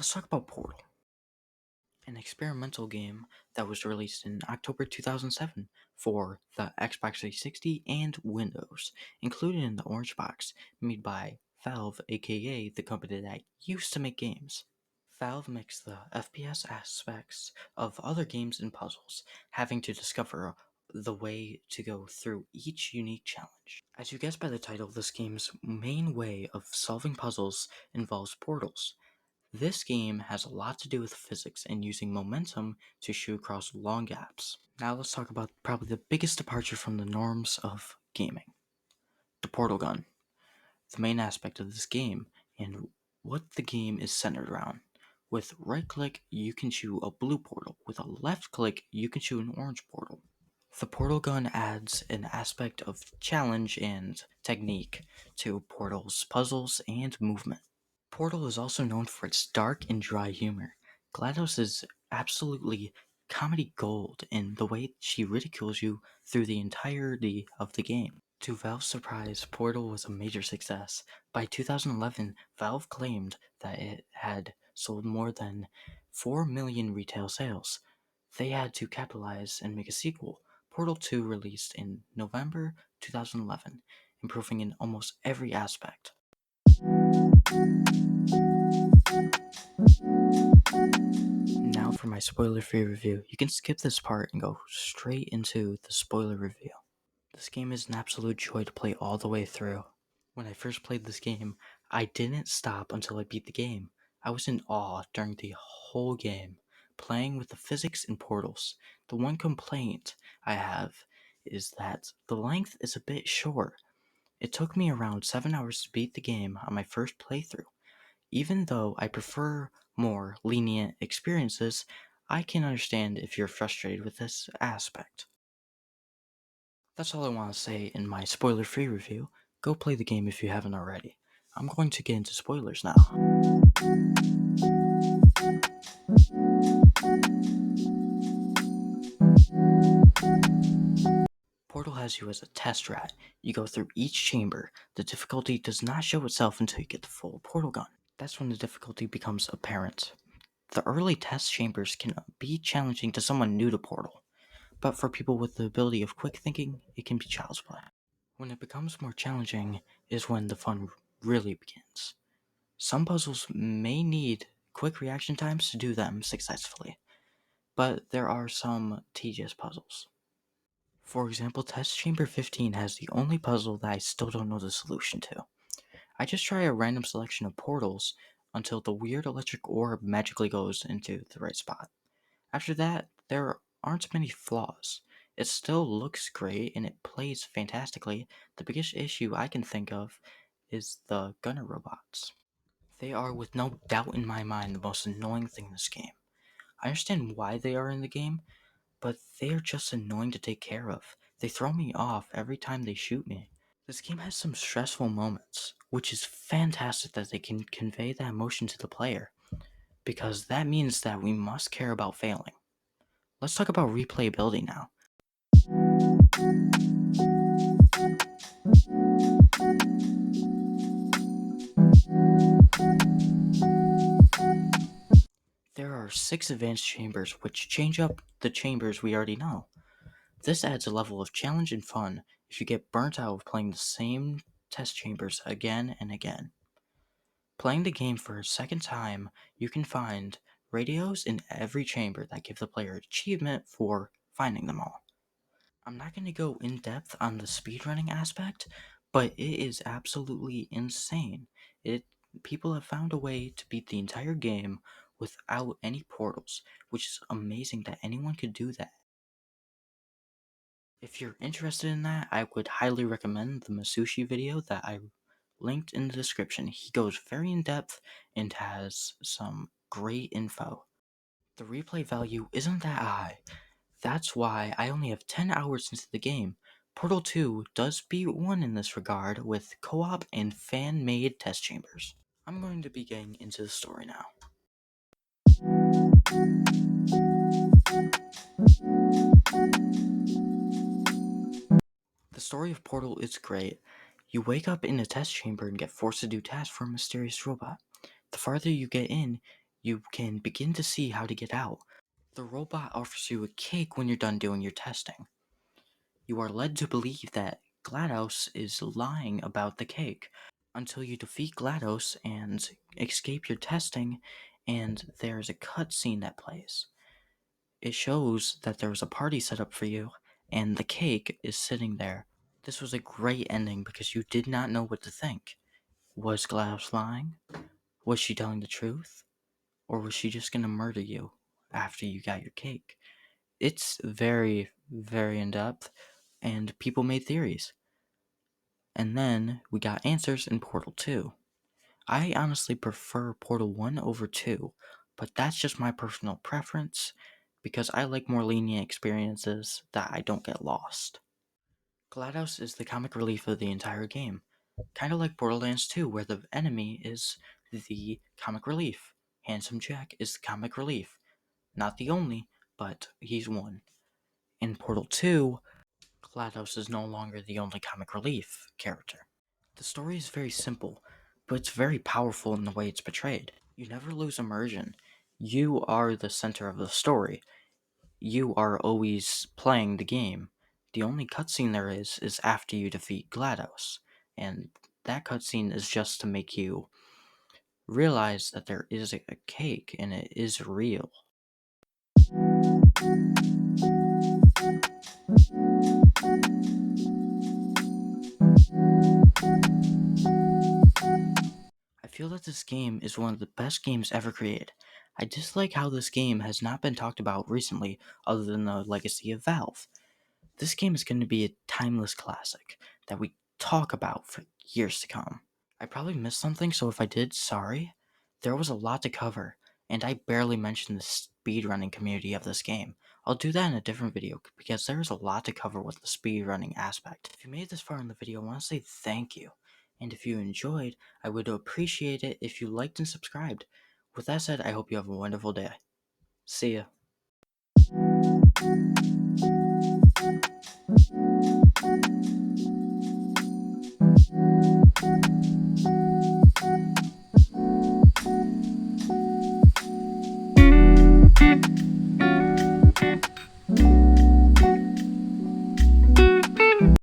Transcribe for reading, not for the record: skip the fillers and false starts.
Let's talk about Portal, an experimental game that was released in October 2007 for the Xbox 360 and Windows, included in the orange box, made by Valve, aka the company that used to make games. Valve mixed the FPS aspects of other games and puzzles, having to discover the way to go through each unique challenge. As you guessed by the title, this game's main way of solving puzzles involves portals. This game has a lot to do with physics and using momentum to shoot across long gaps. Now let's talk about probably the biggest departure from the norms of gaming, the portal gun, the main aspect of this game, and what the game is centered around. With right click, you can shoot a blue portal. With a left click, you can shoot an orange portal. The portal gun adds an aspect of challenge and technique to portals, puzzles, and movement. Portal is also known for its dark and dry humor. GLaDOS is absolutely comedy gold in the way she ridicules you through the entirety of the game. To Valve's surprise, Portal was a major success. By 2011, Valve claimed that it had sold more than 4 million retail sales. They had to capitalize and make a sequel. Portal 2 released in November 2011, improving in almost every aspect. Now for my spoiler-free review. You can skip this part and go straight into the spoiler review. This game is an absolute joy to play all the way through. When I first played this game, I didn't stop until I beat the game. I was in awe during the whole game, playing with the physics and portals. The one complaint I have is that the length is a bit short. It took me around 7 hours to beat the game on my first playthrough. Even though I prefer more lenient experiences, I can understand if you're frustrated with this aspect. That's all I want to say in my spoiler-free review. Go play the game if you haven't already. I'm going to get into spoilers now. Portal has you as a test rat. You go through each chamber. The difficulty does not show itself until you get the full portal gun. That's when the difficulty becomes apparent. The early test chambers can be challenging to someone new to Portal, but for people with the ability of quick thinking, it can be child's play. When it becomes more challenging is when the fun really begins. Some puzzles may need quick reaction times to do them successfully, but there are some tedious puzzles. For example, Test Chamber 15 has the only puzzle that I still don't know the solution to. I just try a random selection of portals until the weird electric orb magically goes into the right spot. After that, there aren't many flaws. It still looks great and it plays fantastically. The biggest issue I can think of is the gunner robots. They are, with no doubt in my mind, the most annoying thing in this game. I understand why they are in the game, but they are just annoying to take care of. They throw me off every time they shoot me. This game has some stressful moments, which is fantastic that they can convey that emotion to the player, because that means that we must care about failing. Let's talk about replayability now. There are 6 advanced chambers which change up the chambers we already know. This adds a level of challenge and fun if you get burnt out of playing the same test chambers again and again. Playing the game for a second time, you can find radios in every chamber that give the player achievement for finding them all. I'm not going to go in depth on the speedrunning aspect, but it is absolutely insane. People have found a way to beat the entire game without any portals, which is amazing that anyone could do that. If you're interested in that, I would highly recommend the Masushi video that I linked in the description. He goes very in depth and has some great info. The replay value isn't that high. That's why I only have 10 hours into the game. Portal 2 does beat 1 in this regard with co-op and fan-made test chambers. I'm going to be getting into the story now. The story of Portal is great. You wake up in a test chamber and get forced to do tasks for a mysterious robot. The farther you get in, you can begin to see how to get out. The robot offers you a cake when you're done doing your testing. You are led to believe that GLaDOS is lying about the cake until you defeat GLaDOS and escape your testing, and there's a cutscene that plays. It shows that there was a party set up for you, and the cake is sitting there. This was a great ending because you did not know what to think. Was GLaDOS lying? Was she telling the truth? Or was she just gonna murder you after you got your cake? It's very, very in depth, and people made theories. And then we got answers in Portal 2. I honestly prefer Portal 1 over 2, but that's just my personal preference because I like more lenient experiences that I don't get lost. GLaDOS is the comic relief of the entire game, kind of like Borderlands 2, where the enemy is the comic relief. Handsome Jack is the comic relief. Not the only, but he's one. In Portal 2, GLaDOS is no longer the only comic relief character. The story is very simple, but it's very powerful in the way it's portrayed. You never lose immersion. You are the center of the story. You are always playing the game. The only cutscene there is after you defeat GLaDOS, and that cutscene is just to make you realize that there is a cake and it is real. I feel that this game is one of the best games ever created. I dislike how this game has not been talked about recently other than the legacy of Valve. This game is going to be a timeless classic that we talk about for years to come. I probably missed something, so if I did, sorry. There was a lot to cover, and I barely mentioned the speedrunning community of this game. I'll do that in a different video because there is a lot to cover with the speedrunning aspect. If you made it this far in the video, I want to say thank you. And if you enjoyed, I would appreciate it if you liked and subscribed. With that said, I hope you have a wonderful day. See ya.